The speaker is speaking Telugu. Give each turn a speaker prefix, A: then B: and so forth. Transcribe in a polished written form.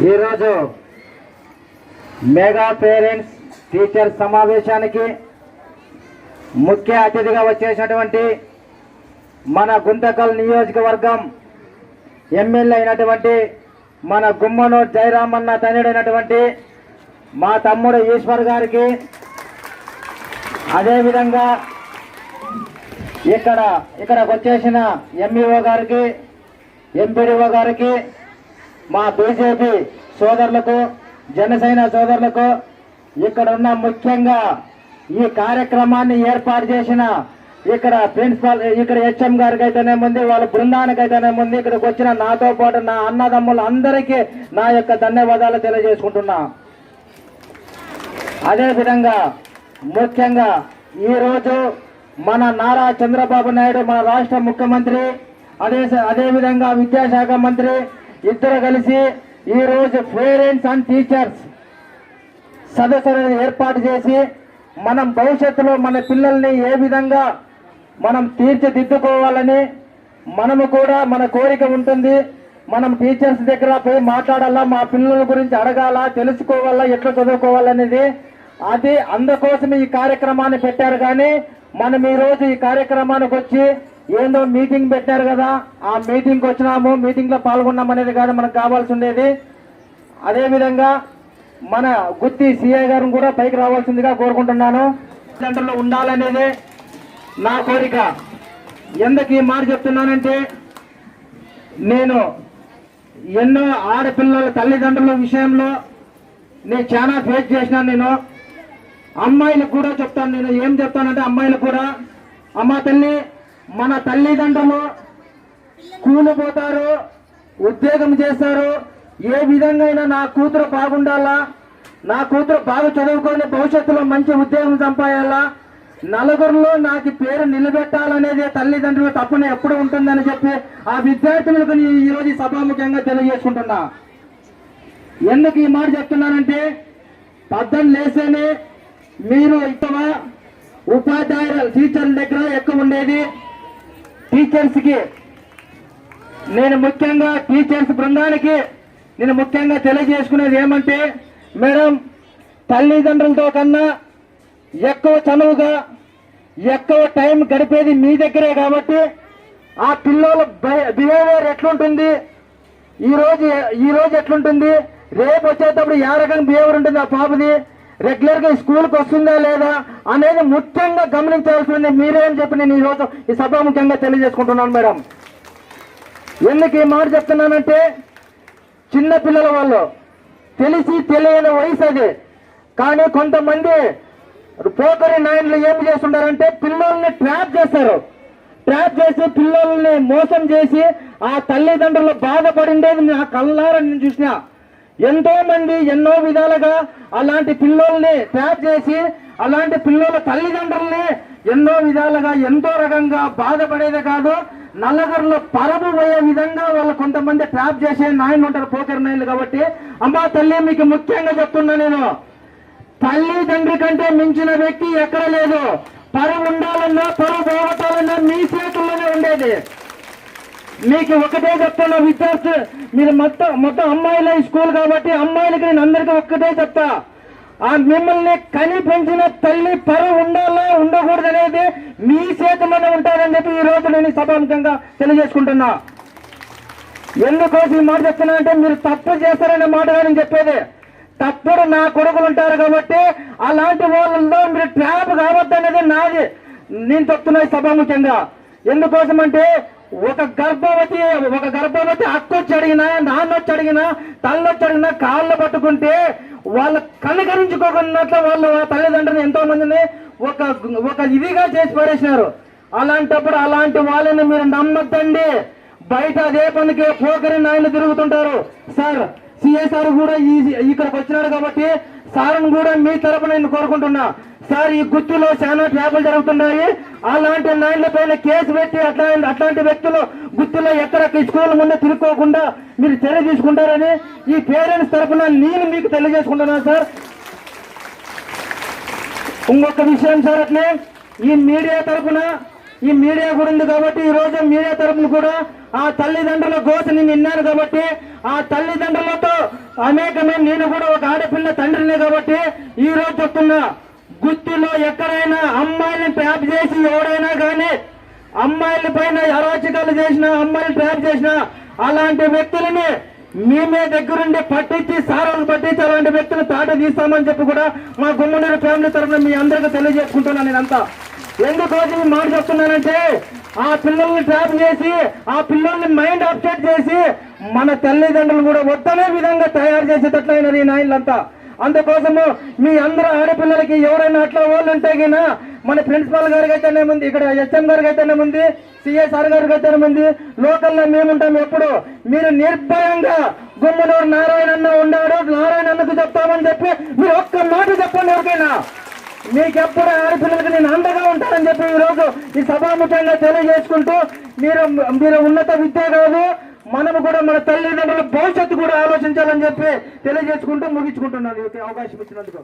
A: ఈరోజు మెగా పేరెంట్స్ టీచర్ సమావేశానికి ముఖ్య అతిథిగా వచ్చేసినటువంటి మన గుంతకల్ నియోజకవర్గం ఎమ్మెల్యే అయినటువంటి మన గుమ్మనూరు జయరామన్న తనయుడైనటువంటి మా తమ్ముడు ఈశ్వర్ గారికి, అదేవిధంగా ఇక్కడికి వచ్చేసిన ఎంఈఓ గారికి, ఎంపీడీఓ గారికి, మా బీజేపీ సోదరులకు, జనసేన సోదరులకు, ఇక్కడ ఉన్న ముఖ్యంగా ఈ కార్యక్రమాన్ని ఏర్పాటు చేసిన ఇక్కడ ప్రిన్సిపల్, ఇక్కడ హెచ్ఎం గారికి అయితేనే ముందు, వాళ్ళ బృందానికి అయితేనే ముందు, ఇక్కడికి వచ్చిన నాతో పాటు నా అన్నదమ్ములు అందరికీ నా యొక్క ధన్యవాదాలు తెలియజేసుకుంటున్నా. అదేవిధంగా ముఖ్యంగా ఈరోజు మన నారా చంద్రబాబు నాయుడు, మన రాష్ట్ర ముఖ్యమంత్రి, అదేవిధంగా విద్యాశాఖ మంత్రి ఇద్దరు కలిసి ఈరోజు పేరెంట్స్ అండ్ టీచర్స్ సదస్సులను ఏర్పాటు చేసి మనం భవిష్యత్తులో మన పిల్లల్ని ఏ విధంగా మనం తీర్చిదిద్దుకోవాలని మనము కూడా మన కోరిక ఉంటుంది. మనం టీచర్స్ దగ్గర పోయి మాట్లాడాలా, మా పిల్లల గురించి అడగాల, తెలుసుకోవాలా, ఎట్లా చదువుకోవాలనేది. అది అందుకోసం ఈ కార్యక్రమాన్ని పెట్టారు. కానీ మనం ఈరోజు ఈ కార్యక్రమానికి వచ్చి ఏందో మీటింగ్ పెట్టారు కదా, ఆ మీటింగ్కి వచ్చినాము, మీటింగ్లో పాల్గొన్నాం అనేది కాదు మనకు కావాల్సి ఉండేది. అదేవిధంగా మన గుత్తి సిఐ గారిని కూడా పైకి రావాల్సిందిగా కోరుకుంటున్నాను. సెంటర్లో ఉండాలనేది నా కోరిక. ఎందుకు ఈ మాట చెప్తున్నానంటే, నేను ఎన్నో ఆడపిల్లల తల్లిదండ్రుల విషయంలో నేను చాలా ఫేస్ చేసినాను. నేను అమ్మాయిలకు కూడా చెప్తాను. నేను ఏం చెప్తానంటే, అమ్మాయిలు కూడా, అమ్మ తల్లి, మన తల్లిదండ్రులు కూలిపోతారు, ఉద్యోగం చేస్తారు, ఏ విధంగా అయినా నా కూతురు బాగుండాలా, నా కూతురు బాగా చదువుకొని భవిష్యత్తులో మంచి ఉద్యోగం సంపాదాలా, నలుగురిలో నాకు పేరు నిలబెట్టాలనేది తల్లిదండ్రుల తప్పున ఎప్పుడు ఉంటుందని చెప్పి ఆ విద్యార్థులకు ఈరోజు సభాముఖంగా తెలియజేసుకుంటున్నా. ఎందుకు ఈ మాట చెప్తున్నానంటే, పద్దం లేసేనే మీరు ఇతవ ఉపాధ్యాయుల టీచర్ల దగ్గర ఎక్కువ ఉండేది. టీచర్స్కి నేను ముఖ్యంగా, టీచర్స్ బృందానికి నేను ముఖ్యంగా తెలియజేసుకునేది ఏమంటే, మేడం, తల్లిదండ్రులతో కన్నా ఎక్కువ చనువుగా ఎక్కువ టైం గడిపేది మీ దగ్గరే. కాబట్టి ఆ పిల్లల బిహేవియర్ ఎట్లుంటుంది, ఈరోజు ఎట్లుంటుంది, రేపు వచ్చేటప్పుడు ఏ రకంగా బిహేవియర్ ఉంటుంది, ఆ పాపది రెగ్యులర్గా స్కూల్కి వస్తుందా లేదా అనేది ముఖ్యంగా గమనించాల్సింది మీరే అని చెప్పి నేను ఈరోజు ఈ సభాముఖ్యంగా తెలియజేసుకుంటున్నాను. మేడం, ఎందుకు ఈ మాట చెప్తున్నానంటే, చిన్న పిల్లల వాళ్ళు తెలిసి తెలియని వయసు అది. కానీ కొంతమంది పోకరి నాయకులు ఏం చేస్తుంటారంటే, పిల్లల్ని ట్రాప్ చేస్తారు. ట్రాప్ చేసి పిల్లల్ని మోసం చేసి ఆ తల్లిదండ్రులు బాధపడిండేది నా కళ్ళారా నేను చూసిన. ఎంతో మంది ఎన్నో విధాలుగా అలాంటి పిల్లల్ని ట్రాప్ చేసి అలాంటి పిల్లల తల్లిదండ్రుల్ని ఎన్నో విధాలుగా ఎంతో రకంగా బాధపడేదే కాదు, నల్లగర్లో పరము పోయే విధంగా వాళ్ళు కొంతమంది ట్రాప్ చేసే నాయన ఉంటారు, పోకర్ నాయన్లు. కాబట్టి అమ్మా తల్లి, మీకు ముఖ్యంగా చెప్తున్నా, నేను తల్లిదండ్రి కంటే మించిన వ్యక్తి ఎక్కడ లేదు. పరువు ఉండాలన్నా, పరువు పోగొట్టాలన్నా మీ చేతుల్లోనే ఉండేది. మీకు ఒకటే చెప్తున్నా, విద్యార్థి మీరు మొత్తం అమ్మాయిల స్కూల్ కాబట్టి అమ్మాయిలకి నేను అందరికీ ఒక్కటే చెప్తా, ఆ మిమ్మల్ని కని పెంచిన తల్లి పరువు ఉండాలా ఉండకూడదు అనేది మీ చేతుల్లోనే ఉంటారని చెప్పి ఈ రోజు నేను సభాముఖంగా తెలియజేసుకుంటున్నా. ఎందుకోసం ఈ మాట చెప్తున్నానంటే, మీరు తప్పు చేస్తారనే మాట నేను చెప్పేది. తప్పుడు నా కొడుకులు ఉంటారు కాబట్టి అలాంటి వాళ్ళలో మీరు ట్రాప్ కావద్దు అనేది నాది, నేను చెప్తున్నా సభాముఖ్యంగా. ఎందుకోసం అంటే, ఒక గర్భవతి అక్క వచ్చి అడిగినా, నాన్న వచ్చి అడిగినా, తల్లొచ్చి అడిగినా కాళ్ళు పట్టుకుంటే వాళ్ళ కనుకరించుకోకున్నట్లు వాళ్ళు తల్లిదండ్రులు ఎంతో మందిని ఒక ఇదిగా చేసి పడేసినారు. అలాంటప్పుడు అలాంటి వాళ్ళని మీరు నమ్మద్దండి. బయట అదే పనికి పోకరి నాయన తిరుగుతుంటారు. సార్, సిఐ సార్ కూడా ఇక్కడికి వచ్చినాడు కాబట్టి సార్ను కూడా మీ తరపున నేను కోరుకుంటున్నా. సార్, ఈ గుత్తిలో చాలా ట్రాపులు జరుగుతున్నాయి. అలాంటి నాయన్ల పైన కేసు పెట్టి అట్లాంటి వ్యక్తులు గుత్తిలో ఎక్కడ స్కూల్ ముందు తిరుక్కోకుండా మీరు చర్య తీసుకుంటారని ఈ పేరెంట్స్ తరఫున నేను మీకు తెలియజేసుకుంటున్నాను. సార్, ఇంకొక విషయం సార్, అట్లే ఈ మీడియా తరఫున ఈ మీడియా కూడా ఉంది కాబట్టి ఈ రోజు మీడియా తరఫున కూడా ఆ తల్లిదండ్రుల గోస నేను విన్నాను కాబట్టి ఆ తల్లిదండ్రులతో అనేకమైన నేను కూడా ఒక ఆడపిల్ల తండ్రిని కాబట్టి ఈ రోజు చెప్తున్నా, గుత్తిలో ఎక్కడైనా అమ్మాయిని ట్రాప్ చేసి ఎవడైనా కానీ అమ్మాయిల పైన అరాచకాలు చేసిన అమ్మాయిలు ట్రాప్ చేసిన అలాంటి వ్యక్తులని మేమే దగ్గరుండి పట్టించి సారాలు పట్టించి అలాంటి వ్యక్తులు తాట తీస్తామని చెప్పి కూడా మా గుమ్మనూరు ఫ్యామిలీ తరఫున మీ అందరికీ తెలియజేసుకుంటున్నాను. నేనంతా ఎందుకోసం ఈ మాట చెప్తున్నానంటే, ఆ పిల్లల్ని ట్రాప్ చేసి ఆ పిల్లల్ని మైండ్ అప్సెట్ చేసి మన తల్లిదండ్రులు కూడా వద్దనే విధంగా తయారు చేసేటట్లయినారు ఈ నాయకులంతా. అందుకోసము మీ అందరూ ఆడపిల్లలకి ఎవరైనా అట్లా వాళ్ళు ఉంటే గినా మన ప్రిన్సిపాల్ గారికి అయితేనేముంది, ఇక్కడ హెచ్ఎం గారికి అయితేనేముంది, సిఎస్ఆర్ గారికి అయితేనేముంది, లోకల్లో మేముంటాం. ఎప్పుడు మీరు నిర్భయంగా గుమ్మనూరు నారాయణన్న ఉన్నాడు, నారాయణన్నకు చెప్తామని చెప్పి మీరు ఒక్క మాట చెప్పండి ఎవరికైనా. మీకెప్పుడు ఆడపిల్లలకి నేను అండగా ఉంటానని చెప్పి ఈరోజు ఈ సభాముఖంగా తెలియజేసుకుంటూ, మీరు ఉన్నత విద్య కాదు, మనము కూడా మన తల్లిదండ్రుల భవిష్యత్తు కూడా ఆలోచించాలని చెప్పి తెలియజేసుకుంటూ ముగించుకుంటున్నాను అవకాశం ఇచ్చినందుకు.